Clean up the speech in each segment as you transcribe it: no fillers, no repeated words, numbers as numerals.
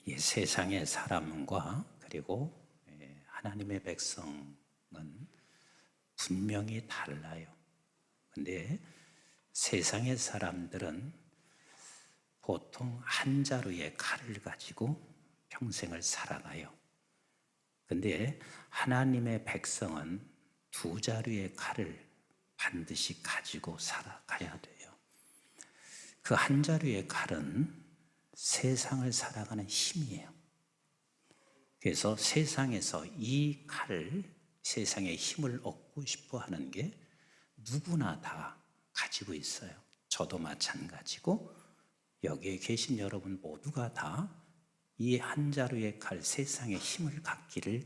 이 세상의 사람과 그리고 하나님의 백성은 분명히 달라요. 근데 세상의 사람들은 보통 한 자루의 칼을 가지고 평생을 살아가요. 근데 하나님의 백성은 두 자루의 칼을 반드시 가지고 살아가야 돼요. 그 한 자루의 칼은 세상을 살아가는 힘이에요. 그래서 세상에서 이 칼을, 세상의 힘을 얻고 싶어 하는 게 누구나 다 가지고 있어요. 저도 마찬가지고 여기에 계신 여러분 모두가 다 이 한 자루의 칼, 세상의 힘을 갖기를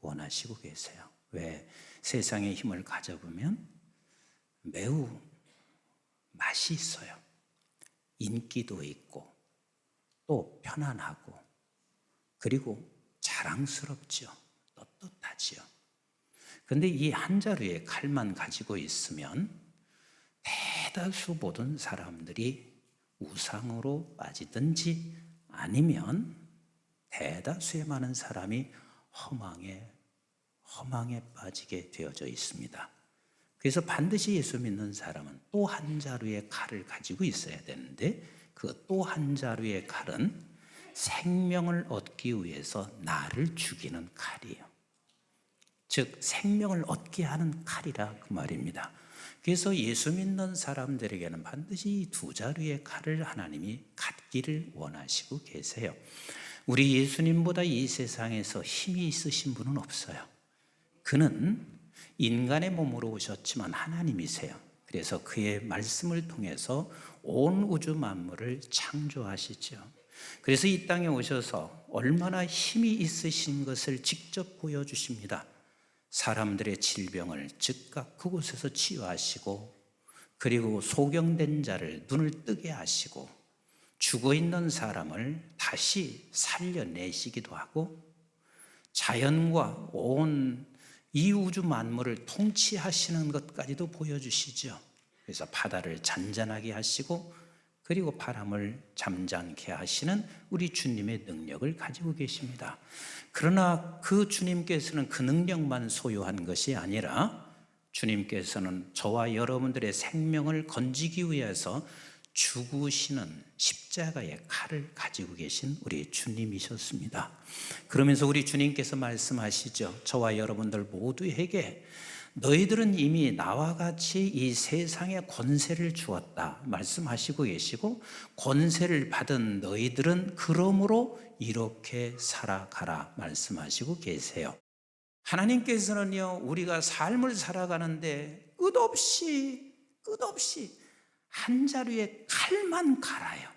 원하시고 계세요. 왜? 세상의 힘을 가져보면 매우 맛이 있어요. 인기도 있고 또 편안하고 그리고 자랑스럽죠. 떳떳하지요. 그런데 이 한 자루의 칼만 가지고 있으면 대다수 모든 사람들이 우상으로 빠지든지 아니면 대다수의 많은 사람이 허망에 빠지게 되어져 있습니다. 그래서 반드시 예수 믿는 사람은 또 한 자루의 칼을 가지고 있어야 되는데 그 또 한 자루의 칼은 생명을 얻기 위해서 나를 죽이는 칼이에요. 즉 생명을 얻게 하는 칼이라 그 말입니다. 그래서 예수 믿는 사람들에게는 반드시 이 두 자루의 칼을 하나님이 갖기를 원하시고 계세요. 우리 예수님보다 이 세상에서 힘이 있으신 분은 없어요. 그는 인간의 몸으로 오셨지만 하나님이세요. 그래서 그의 말씀을 통해서 온 우주 만물을 창조하시죠. 그래서 이 땅에 오셔서 얼마나 힘이 있으신 것을 직접 보여주십니다. 사람들의 질병을 즉각 그곳에서 치유하시고 그리고 소경된 자를 눈을 뜨게 하시고 죽어있는 사람을 다시 살려내시기도 하고 자연과 온 이 우주 만물을 통치하시는 것까지도 보여주시죠. 그래서 바다를 잔잔하게 하시고 그리고 바람을 잠잠케 하시는 우리 주님의 능력을 가지고 계십니다. 그러나 그 주님께서는 그 능력만 소유한 것이 아니라 주님께서는 저와 여러분들의 생명을 건지기 위해서 죽으시는 십자가의 칼을 가지고 계신 우리 주님이셨습니다. 그러면서 우리 주님께서 말씀하시죠. 저와 여러분들 모두에게 너희들은 이미 나와 같이 이 세상에 권세를 주었다 말씀하시고 계시고 권세를 받은 너희들은 그러므로 이렇게 살아가라 말씀하시고 계세요. 하나님께서는요 우리가 삶을 살아가는데 끝없이 한 자루의 칼만 갈아요.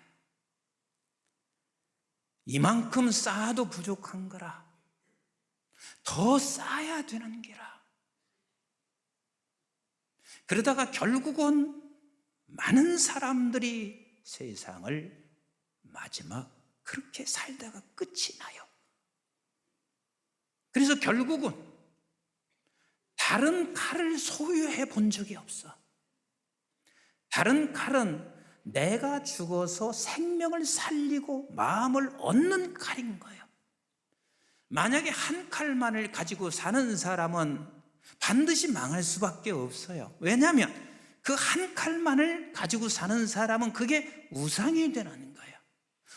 이만큼 쌓아도 부족한 거라. 더 쌓아야 되는 게라. 그러다가 결국은 많은 사람들이 세상을 마지막 그렇게 살다가 끝이 나요. 그래서 결국은 다른 칼을 소유해 본 적이 없어. 다른 칼은 내가 죽어서 생명을 살리고 마음을 얻는 칼인 거예요. 만약에 한 칼만을 가지고 사는 사람은 반드시 망할 수밖에 없어요. 왜냐하면 그 한 칼만을 가지고 사는 사람은 그게 우상이 되는 거예요.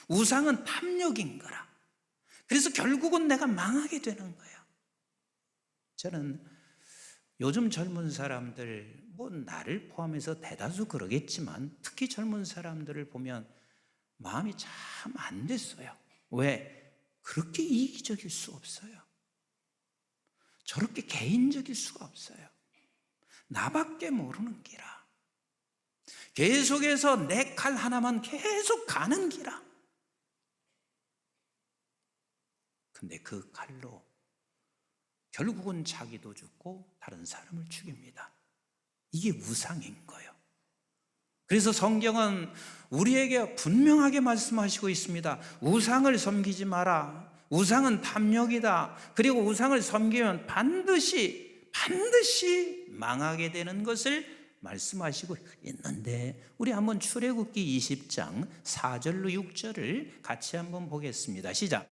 우상은 탐욕인 거라. 그래서 결국은 내가 망하게 되는 거예요. 저는 요즘 젊은 사람들, 나를 포함해서 대다수 그러겠지만 특히 젊은 사람들을 보면 마음이 참 안 됐어요. 왜? 그렇게 이기적일 수 없어요. 저렇게 개인적일 수가 없어요. 나밖에 모르는 기라. 계속해서 내 칼 하나만 계속 가는 기라. 근데 그 칼로 결국은 자기도 죽고 다른 사람을 죽입니다. 이게 우상인 거예요. 그래서 성경은 우리에게 분명하게 말씀하시고 있습니다. 우상을 섬기지 마라. 우상은 탐욕이다. 그리고 우상을 섬기면 반드시 망하게 되는 것을 말씀하시고 있는데, 우리 한번 출애굽기 20장 4절로 6절을 같이 한번 보겠습니다. 시작.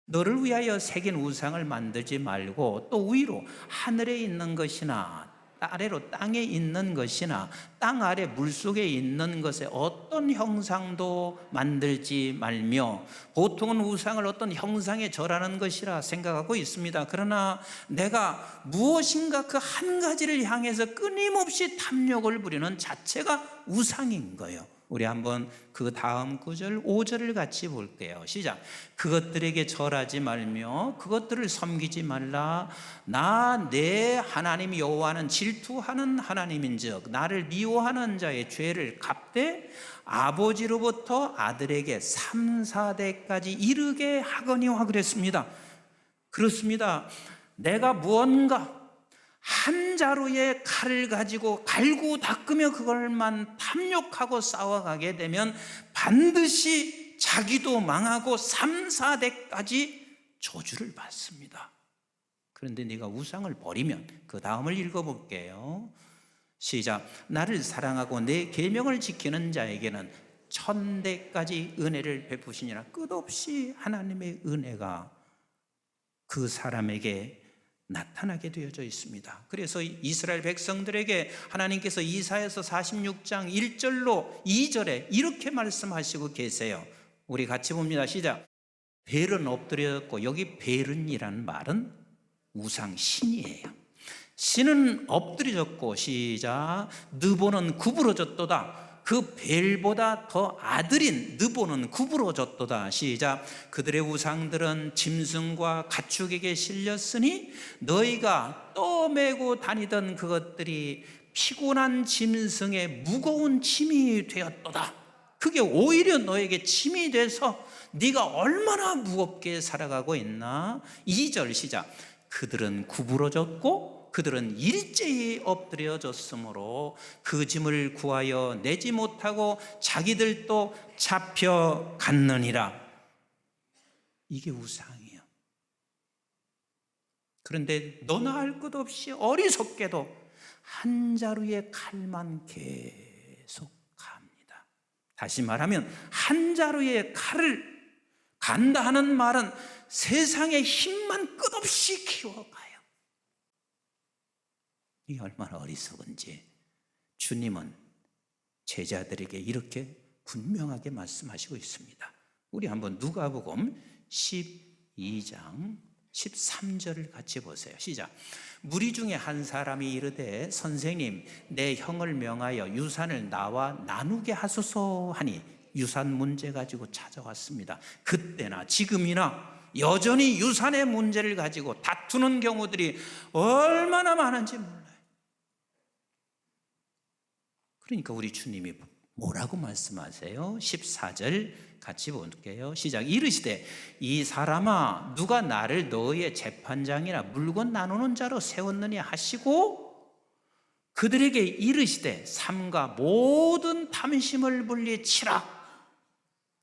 너를 위하여 새긴 우상을 만들지 말고 또 위로 하늘에 있는 것이나 아래로 땅에 있는 것이나 땅 아래 물속에 있는 것에 어떤 형상도 만들지 말며, 보통은 우상을 어떤 형상에 절하는 것이라 생각하고 있습니다. 그러나 내가 무엇인가 그 한 가지를 향해서 끊임없이 탐욕을 부리는 자체가 우상인 거예요. 우리 한번 그 다음 구절 5절을 같이 볼게요. 시작. 그것들에게 절하지 말며 그것들을 섬기지 말라. 나 내 하나님 여호와는 질투하는 하나님인즉 나를 미워하는 자의 죄를 갚되 아버지로부터 아들에게 3, 4대까지 이르게 하거니와 그랬습니다. 그렇습니다. 내가 무언가 한 자루의 칼을 가지고 갈고 닦으며 그걸만 탐욕하고 싸워가게 되면 반드시 자기도 망하고 3, 4대까지 저주를 받습니다. 그런데 네가 우상을 버리면, 그 다음을 읽어볼게요. 시작. 나를 사랑하고 내 계명을 지키는 자에게는 1000대까지 은혜를 베푸시니라. 끝없이 하나님의 은혜가 그 사람에게 나타나게 되어져 있습니다. 그래서 이스라엘 백성들에게 하나님께서 이사야서 46장 1절로 2절에 이렇게 말씀하시고 계세요. 우리 같이 봅니다. 시작. 벨은 엎드렸고, 여기 벨은이라는 말은 우상 신이에요. 신은 엎드려졌고, 시작. 느보는 구부러졌도다. 그 벨보다 더 아들인 느보는 구부러졌도다. 시작. 그들의 우상들은 짐승과 가축에게 실렸으니 너희가 떠매고 다니던 그것들이 피곤한 짐승의 무거운 짐이 되었도다. 그게 오히려 너에게 짐이 돼서 네가 얼마나 무겁게 살아가고 있나. 2절 시작. 그들은 구부러졌고 그들은 일제히 엎드려졌으므로 그 짐을 구하여 내지 못하고 자기들도 잡혀갔느니라. 이게 우상이에요. 그런데 너나 할 것 없이 어리석게도 한 자루의 칼만 계속 갑니다. 다시 말하면 한 자루의 칼을 간다 하는 말은 세상의 힘만 끝없이 키워가요. 이게 얼마나 어리석은지 주님은 제자들에게 이렇게 분명하게 말씀하시고 있습니다. 우리 한번 누가복음 12장 13절을 같이 보세요. 시작. 무리 중에 한 사람이 이르되 선생님, 내 형을 명하여 유산을 나와 나누게 하소서 하니 유산 문제 가지고 찾아왔습니다. 그때나 지금이나 여전히 유산의 문제를 가지고 다투는 경우들이 얼마나 많은지 몰라요. 그러니까 우리 주님이 뭐라고 말씀하세요? 14절 같이 볼게요. 시작. 이르시되 이 사람아, 누가 나를 너의 재판장이나 물건 나누는 자로 세웠느냐 하시고 그들에게 이르시되 삼가 모든 탐심을 물리치라.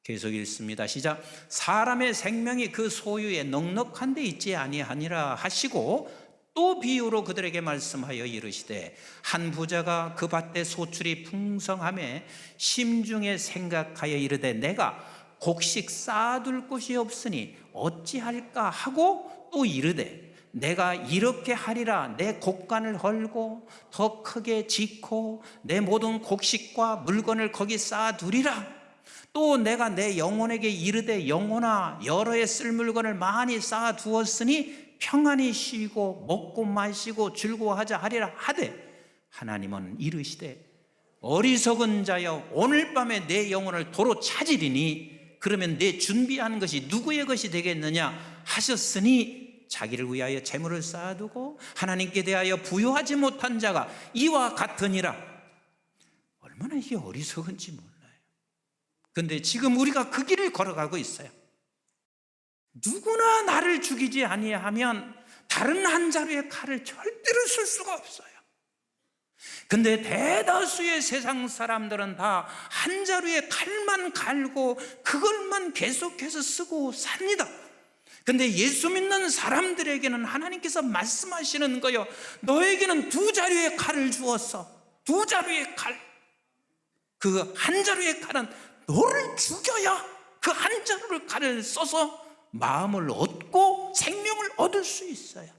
계속 읽습니다. 시작. 사람의 생명이 그 소유에 넉넉한 데 있지 아니하니라 하시고 또 비유로 그들에게 말씀하여 이르시되 한 부자가 그 밭에 소출이 풍성하매 심중에 생각하여 이르되 내가 곡식 쌓아둘 곳이 없으니 어찌할까 하고 또 이르되 내가 이렇게 하리라. 내 곡간을 헐고 더 크게 짓고 내 모든 곡식과 물건을 거기 쌓아두리라. 또 내가 내 영혼에게 이르되 영혼아, 여러 해 쓸 물건을 많이 쌓아두었으니 평안히 쉬고 먹고 마시고 즐거워하자 하리라 하되 하나님은 이르시되 어리석은 자여, 오늘 밤에 내 영혼을 도로 찾으리니 그러면 내 준비한 것이 누구의 것이 되겠느냐 하셨으니 자기를 위하여 재물을 쌓아두고 하나님께 대하여 부요하지 못한 자가 이와 같으니라. 얼마나 이게 어리석은지 몰라요. 그런데 지금 우리가 그 길을 걸어가고 있어요. 누구나 나를 죽이지 아니하면 다른 한 자루의 칼을 절대로 쓸 수가 없어요. 근데 대다수의 세상 사람들은 다 한 자루의 칼만 갈고 그걸만 계속해서 쓰고 삽니다. 근데 예수 믿는 사람들에게는 하나님께서 말씀하시는 거요, 너에게는 2자루의 칼을 주었어. 두 자루의 칼, 그 한 자루의 칼은 너를 죽여야 그 한 자루를 칼을 써서 마음을 얻고 생명을 얻을 수 있어요.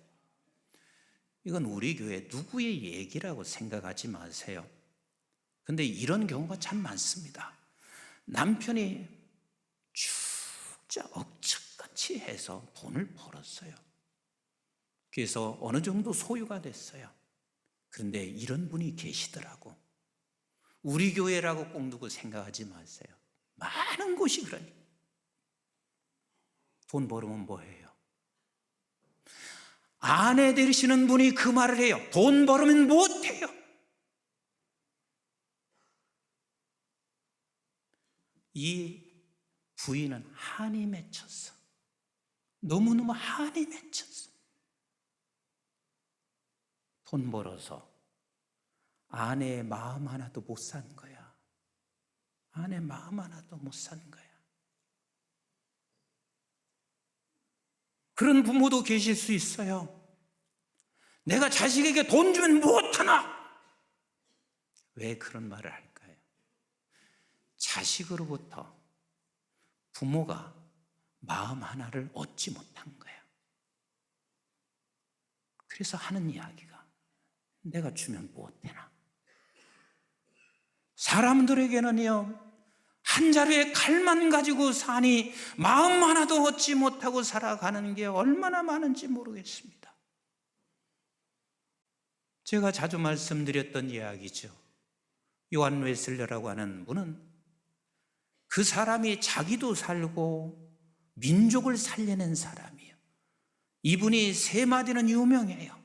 이건 우리 교회 누구의 얘기라고 생각하지 마세요. 근데 이런 경우가 참 많습니다. 남편이 진짜 억측같이 해서 돈을 벌었어요. 그래서 어느 정도 소유가 됐어요. 그런데 이런 분이 계시더라고. 우리 교회라고 꼭 누구 생각하지 마세요. 많은 곳이 그러니. 돈 벌으면 뭐해요? 아내 되시는 분이 그 말을 해요. 돈 벌으면 못해요. 이 부인은 한이 맺혔어. 너무너무 한이 맺혔어. 돈 벌어서 아내의 마음 하나도 못 산 거야. 아내 마음 하나도 못 산 거야. 그런 부모도 계실 수 있어요. 내가 자식에게 돈 주면 못하나? 왜 그런 말을 할까요? 자식으로부터 부모가 마음 하나를 얻지 못한 거야. 그래서 하는 이야기가 내가 주면 못되나? 사람들에게는요, 한 자루의 칼만 가지고 사니 마음 하나도 얻지 못하고 살아가는 게 얼마나 많은지 모르겠습니다. 제가 자주 말씀드렸던 이야기죠. 요한 웨슬레라고 하는 분은 그 사람이 자기도 살고 민족을 살려낸 사람이에요. 이분이 세 마디는 유명해요.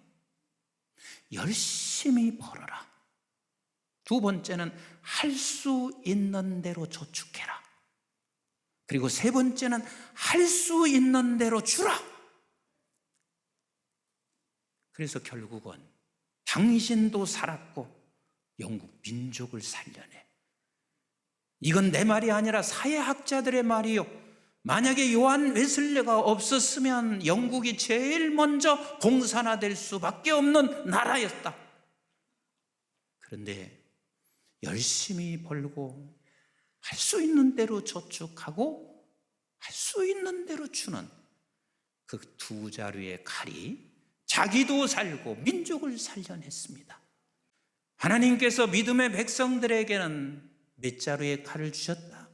열심히 벌어라. 두 번째는 할 수 있는 대로 저축해라. 그리고 세 번째는 할 수 있는 대로 주라. 그래서 결국은 당신도 살았고 영국 민족을 살려내. 이건 내 말이 아니라 사회학자들의 말이요. 만약에 요한 웨슬레가 없었으면 영국이 제일 먼저 공산화될 수밖에 없는 나라였다. 그런데 열심히 벌고 할 수 있는 대로 저축하고 할 수 있는 대로 주는 그 두 자루의 칼이 자기도 살고 민족을 살려냈습니다. 하나님께서 믿음의 백성들에게는 몇 자루의 칼을 주셨다?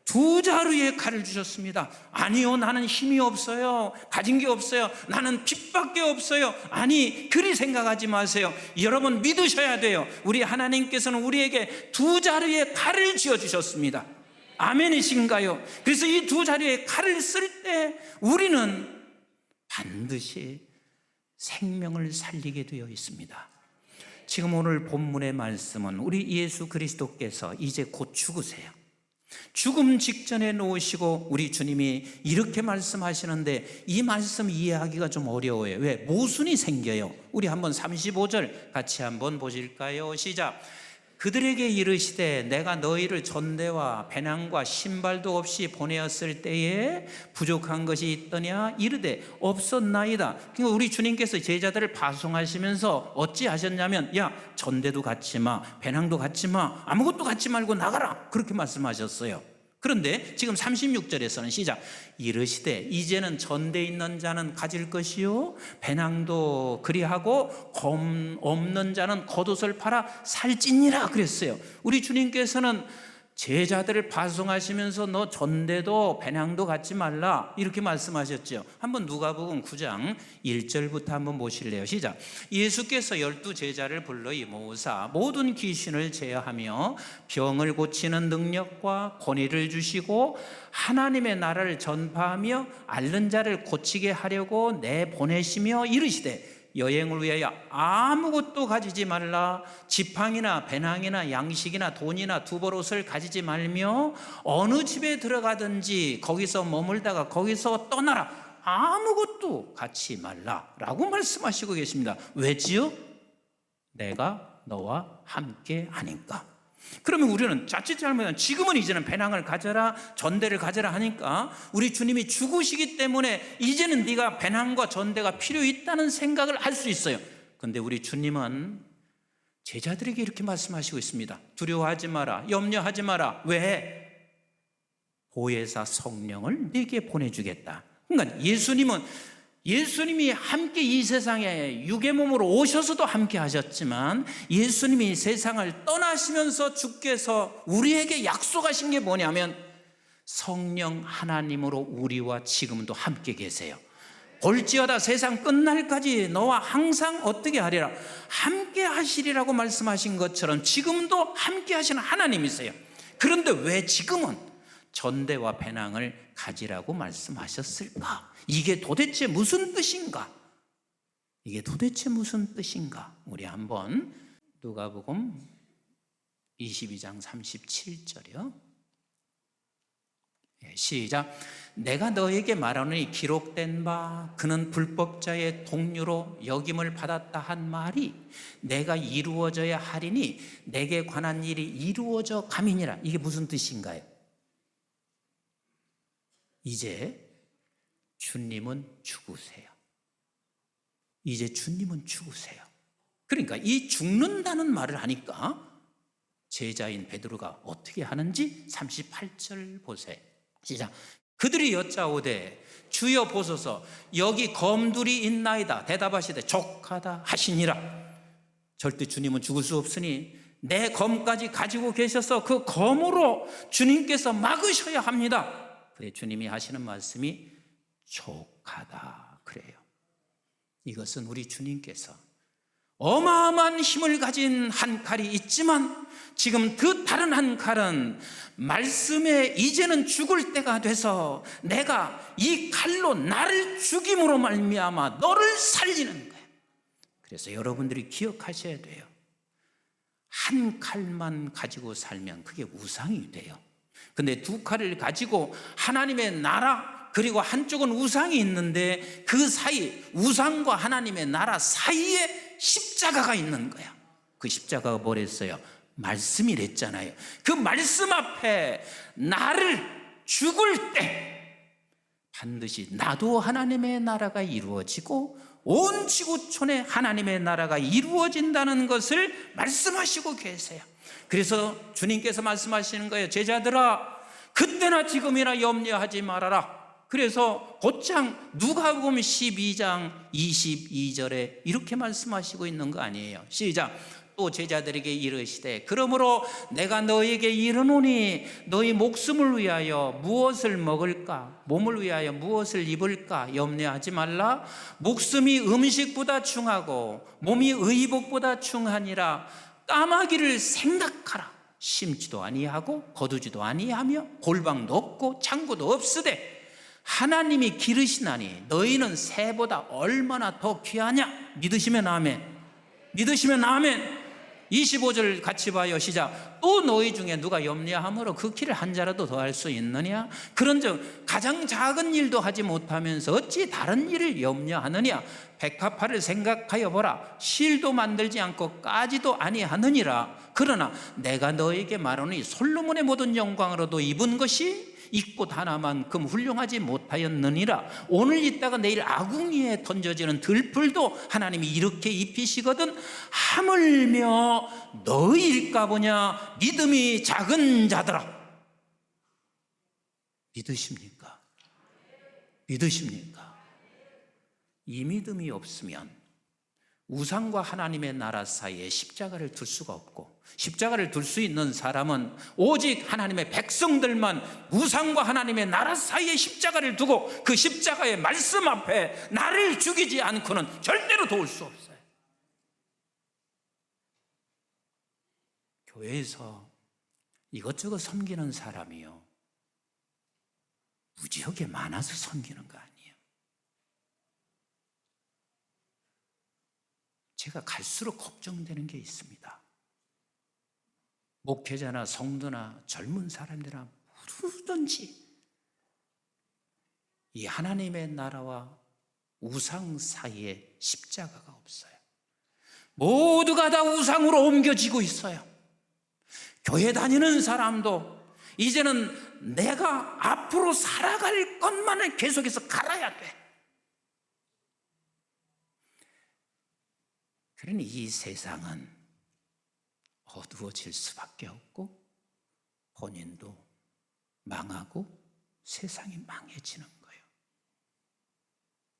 두 자루의 칼을 주셨습니다. 아니요, 나는 힘이 없어요. 가진 게 없어요. 나는 빚밖에 없어요. 아니, 그리 생각하지 마세요. 여러분 믿으셔야 돼요. 우리 하나님께서는 우리에게 두 자루의 칼을 쥐어주셨습니다. 아멘이신가요? 그래서 이 두 자루의 칼을 쓸 때 우리는 반드시 생명을 살리게 되어 있습니다. 지금 오늘 본문의 말씀은 우리 예수 그리스도께서 이제 곧 죽으세요. 죽음 직전에 놓으시고 우리 주님이 이렇게 말씀하시는데 이 말씀 이해하기가 좀 어려워요. 왜? 모순이 생겨요. 우리 한번 35절 같이 한번 보실까요? 시작. 그들에게 이르시되 내가 너희를 전대와 배낭과 신발도 없이 보내었을 때에 부족한 것이 있더냐? 이르되 없었나이다. 그러니까 우리 주님께서 제자들을 파송하시면서 어찌하셨냐면, 야, 전대도 갖지 마, 배낭도 갖지 마, 아무것도 갖지 말고 나가라, 그렇게 말씀하셨어요. 그런데 지금 36절에서는 시작. 이르시되 이제는 전대 있는 자는 가질 것이요 배낭도 그리하고 검 없는 자는 겉옷을 팔아 살찌니라 그랬어요. 우리 주님께서는 제자들을 파송하시면서 너 전대도 배낭도 갖지 말라 이렇게 말씀하셨죠. 한번 누가복음 9장 1절부터 한번 보실래요? 시작. 예수께서 12 제자를 불러 모으사 모든 귀신을 제어하며 병을 고치는 능력과 권위를 주시고 하나님의 나라를 전파하며 앓는 자를 고치게 하려고 내보내시며 이르시되 여행을 위하여 아무것도 가지지 말라. 지팡이나 배낭이나 양식이나 돈이나 두벌옷을 가지지 말며 어느 집에 들어가든지 거기서 머물다가 거기서 떠나라. 아무것도 갖지 말라라고 말씀하시고 계십니다. 왜지요? 내가 너와 함께 하니까. 그러면 우리는 자칫 잘못하면 지금은 이제는 배낭을 가져라, 전대를 가져라 하니까 우리 주님이 죽으시기 때문에 이제는 네가 배낭과 전대가 필요 있다는 생각을 할 수 있어요. 그런데 우리 주님은 제자들에게 이렇게 말씀하시고 있습니다. 두려워하지 마라, 염려하지 마라. 왜? 보혜사 성령을 네게 보내주겠다. 그러니까 예수님이 함께 이 세상에 육의 몸으로 오셔서도 함께 하셨지만, 예수님이 세상을 떠나시면서 주께서 우리에게 약속하신 게 뭐냐면 성령 하나님으로 우리와 지금도 함께 계세요. 볼지어다 세상 끝날까지 너와 항상 어떻게 하리라, 함께 하시리라고 말씀하신 것처럼 지금도 함께 하시는 하나님이세요. 그런데 왜 지금은 전대와 배낭을 가지라고 말씀하셨을까? 이게 도대체 무슨 뜻인가? 이게 도대체 무슨 뜻인가? 우리 한번 누가복음 22장 37절이요. 시작. 내가 너에게 말하노니 기록된 바 그는 불법자의 동류로 여김을 받았다 한 말이 내가 이루어져야 하리니 내게 관한 일이 이루어져 감이니라. 이게 무슨 뜻인가요? 이제 주님은 죽으세요. 이제 주님은 죽으세요. 그러니까 이 죽는다는 말을 하니까 제자인 베드로가 어떻게 하는지 38절 보세요. 시작. 그들이 여짜오되 주여 보소서 여기 검둘이 있나이다. 대답하시되 족하다 하시니라. 절대 주님은 죽을 수 없으니 내 검까지 가지고 계셔서 그 검으로 주님께서 막으셔야 합니다. 그래 주님이 하시는 말씀이 족하다 그래요. 이것은 우리 주님께서 어마어마한 힘을 가진 한 칼이 있지만 지금 그 다른 한 칼은 말씀에 이제는 죽을 때가 돼서 내가 이 칼로 나를 죽임으로 말미암아 너를 살리는 거예요. 그래서 여러분들이 기억하셔야 돼요. 한 칼만 가지고 살면 그게 우상이 돼요. 근데 두 칼을 가지고 하나님의 나라 그리고 한쪽은 우상이 있는데 그 사이 우상과 하나님의 나라 사이에 십자가가 있는 거야. 그 십자가가 뭐랬어요? 말씀이랬잖아요. 그 말씀 앞에 나를 죽을 때 반드시 나도 하나님의 나라가 이루어지고 온 지구촌에 하나님의 나라가 이루어진다는 것을 말씀하시고 계세요. 그래서 주님께서 말씀하시는 거예요. 제자들아 그때나 지금이나 염려하지 말아라. 그래서 곧장 누가복음 12장 22절에 이렇게 말씀하시고 있는 거 아니에요. 시작. 또 제자들에게 이르시되 그러므로 내가 너에게 이르노니 너희 목숨을 위하여 무엇을 먹을까 몸을 위하여 무엇을 입을까 염려하지 말라. 목숨이 음식보다 중하고 몸이 의복보다 중하니라. 까마귀를 생각하라. 심지도 아니하고 거두지도 아니하며 골방도 없고 창고도 없으되 하나님이 기르시나니 너희는 새보다 얼마나 더 귀하냐. 믿으시면 아멘. 믿으시면 아멘. 25절 같이 봐요. 시작. 또 너희 중에 누가 염려함으로 그 키를 한 자라도 더할 수 있느냐. 그런즉 가장 작은 일도 하지 못하면서 어찌 다른 일을 염려하느냐. 백합화를 생각하여 보라. 실도 만들지 않고 까지도 아니하느니라. 그러나 내가 너에게 말하노니 솔로몬의 모든 영광으로도 입은 것이 입고 하나만큼 훌륭하지 못하였느니라. 오늘 있다가 내일 아궁이에 던져지는 들풀도 하나님이 이렇게 입히시거든. 하물며 너희일까 보냐. 믿음이 작은 자들아. 믿으십니까? 믿으십니까? 이 믿음이 없으면 우상과 하나님의 나라 사이에 십자가를 둘 수가 없고, 십자가를 둘 수 있는 사람은 오직 하나님의 백성들만 우상과 하나님의 나라 사이에 십자가를 두고 그 십자가의 말씀 앞에 나를 죽이지 않고는 절대로 도울 수 없어요. 교회에서 이것저것 섬기는 사람이요, 무지하게 많아서 섬기는 거 아니에요. 제가 갈수록 걱정되는 게 있습니다. 목회자나 성도나 젊은 사람들이나 누구든지 이 하나님의 나라와 우상 사이에 십자가가 없어요. 모두가 다 우상으로 옮겨지고 있어요. 교회 다니는 사람도 이제는 내가 앞으로 살아갈 것만을 계속해서 갈아야 돼. 그러니 이 세상은 어두워질 수밖에 없고 본인도 망하고 세상이 망해지는 거예요.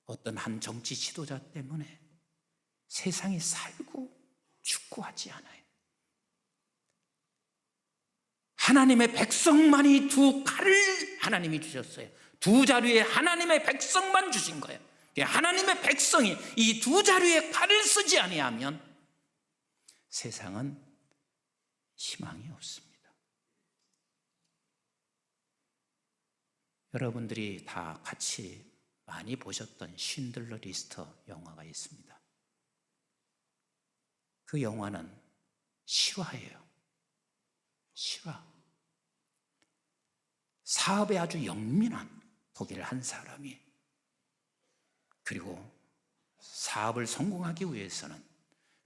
어떤 한 정치 지도자 때문에 세상이 살고 죽고 하지 않아요. 하나님의 백성만이 두 칼을 하나님이 주셨어요. 두 자루에 하나님의 백성만 주신 거예요. 하나님의 백성이 이 두 자루의 칼을 쓰지 아니하면 세상은 희망이 없습니다. 여러분들이 다 같이 많이 보셨던 쉰들러 리스트 영화가 있습니다. 그 영화는 실화예요. 실화. 사업에 아주 영민한 독일 한 사람이, 그리고 사업을 성공하기 위해서는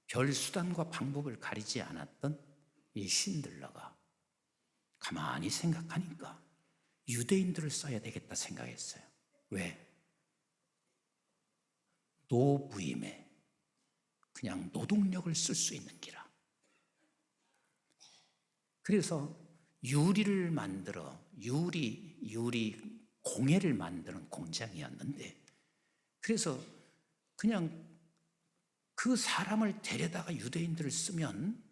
별 수단과 방법을 가리지 않았던 이 쉰들러가 가만히 생각하니까 유대인들을 써야 되겠다 생각했어요. 왜? 노부임에 그냥 노동력을 쓸 수 있는 기라. 그래서 유리를 만들어 유리 공예를 만드는 공장이었는데, 그래서 그냥 그 사람을 데려다가 유대인들을 쓰면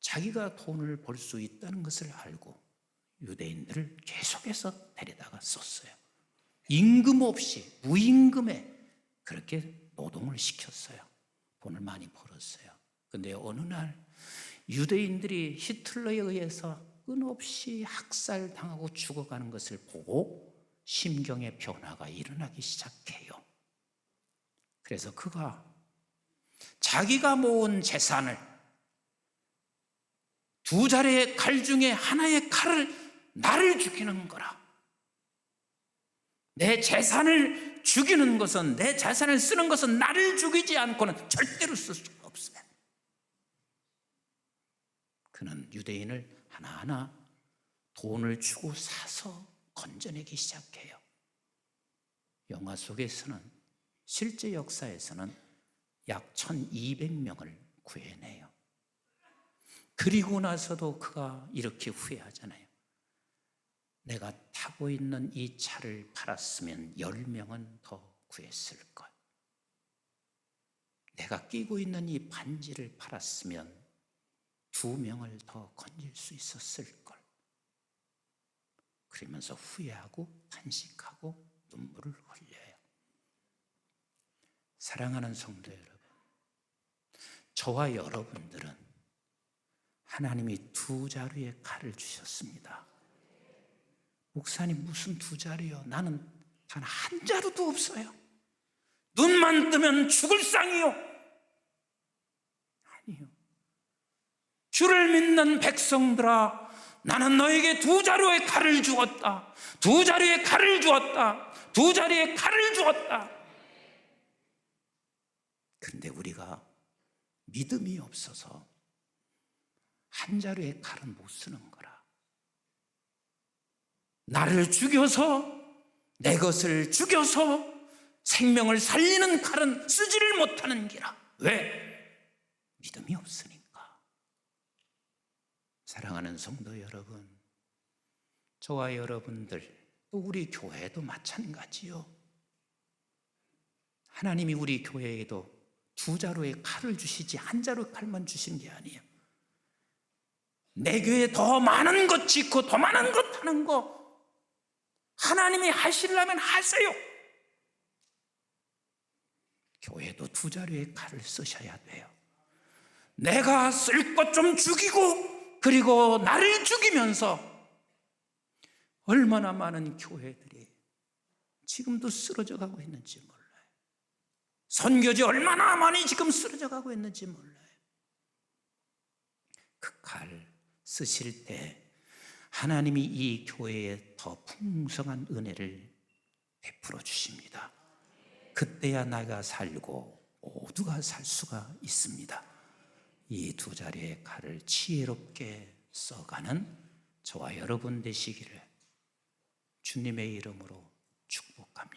자기가 돈을 벌 수 있다는 것을 알고 유대인들을 계속해서 데려다가 썼어요. 임금 없이 무임금에 그렇게 노동을 시켰어요. 돈을 많이 벌었어요. 그런데 어느 날 유대인들이 히틀러에 의해서 끊없이 학살당하고 죽어가는 것을 보고 심경의 변화가 일어나기 시작해요. 그래서 그가 자기가 모은 재산을 두 자루의 칼 중에 하나의 칼을 나를 죽이는 거라. 내 재산을 죽이는 것은, 내 재산을 쓰는 것은 나를 죽이지 않고는 절대로 쓸 수가 없어요. 그는 유대인을 하나하나 돈을 주고 사서 건져내기 시작해요. 영화 속에서는, 실제 역사에서는 약 1200명을 구해내요. 그리고 나서도 그가 이렇게 후회하잖아요. 내가 타고 있는 이 차를 팔았으면 10명은 더 구했을 것. 내가 끼고 있는 이 반지를 팔았으면 2명을 더 건질 수 있었을 걸. 그러면서 후회하고 탄식하고 눈물을 흘려요. 사랑하는 성도 여러분, 저와 여러분들은 하나님이 두 자루의 칼을 주셨습니다. 목사님, 무슨 두 자루요? 나는 단 한 자루도 없어요. 눈만 뜨면 죽을 상이요. 아니요. 주를 믿는 백성들아, 나는 너에게 두 자루의 칼을 주었다. 두 자루의 칼을 주었다. 두 자루의 칼을 주었다. 그런데 우리가 믿음이 없어서 한 자루의 칼은 못 쓰는 거라. 나를 죽여서, 내 것을 죽여서 생명을 살리는 칼은 쓰지를 못하는 기라. 왜? 믿음이 없으니까. 사랑하는 성도 여러분, 저와 여러분들, 또 우리 교회도 마찬가지요. 하나님이 우리 교회에도 두 자루의 칼을 주시지 한 자루의 칼만 주신 게 아니에요. 내 교회에 더 많은 것 짓고 더 많은 것 하는 거 하나님이 하시려면 하세요. 교회도 두 자루의 칼을 쓰셔야 돼요. 내가 쓸 것 좀 죽이고, 그리고 나를 죽이면서 얼마나 많은 교회들이 지금도 쓰러져 가고 있는지 몰라요. 선교지 얼마나 많이 지금 쓰러져 가고 있는지 몰라요. 그 칼 쓰실 때 하나님이 이 교회에 더 풍성한 은혜를 베풀어 주십니다. 그때야 나가 살고 모두가 살 수가 있습니다. 이 두 자리의 칼을 지혜롭게 써가는 저와 여러분 되시기를 주님의 이름으로 축복합니다.